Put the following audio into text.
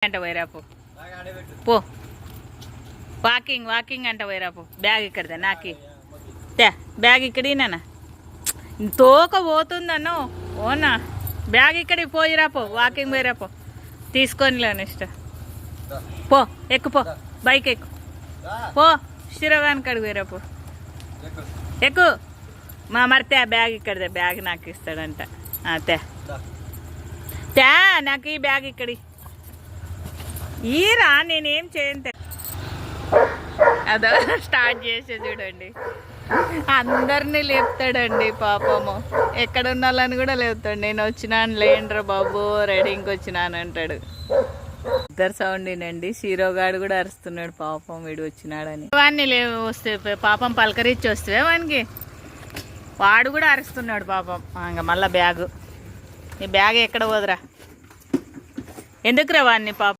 అంట వైరాపు పో వాకింగ్ అంట వైరాపు బ్యాగ్ ఇక్కడదే నాకి బ్యాగ్ ఇక్కడేనా తోక పోతుందన్నో ఓనా బ్యాగ్ ఇక్కడికి పోయిరాపో వాకింగ్ పోయిరాపో తీసుకొని లేని ఇష్టం పో ఎక్కుపో బైక్ ఎక్కు పో స్థిరగాని కడిగి పోయిరాపో ఎక్కు మా మరితే ఆ బ్యాగ్ ఇక్కడదే బ్యాగ్ నాకు ఇస్తాడంట తే నాకు ఈ బ్యాగ్ ఇక్కడి ఈరా నేనేం చేయను అదో స్టార్ట్ చేసే చూడండి అందరినీ లేపుతాడండి పాపము ఎక్కడ ఉన్న వాళ్ళని కూడా లేపుతాడు నేను వచ్చినాను లేండ్రా బాబు రైడింగ్కి వచ్చినాను అంటాడు ఇద్దరు సౌండ్ వినండి హీరోగాడు కూడా అరుస్తున్నాడు పాపం వీడు వచ్చినాడని వాడిని వస్తే పాపం పలకరించి వస్తే వానికి వాడు కూడా అరుస్తున్నాడు పాపం ఇంకా మళ్ళీ బ్యాగు ఈ బ్యాగ్ ఎక్కడ పోదురా ఎందుకురా వాడిని పాపం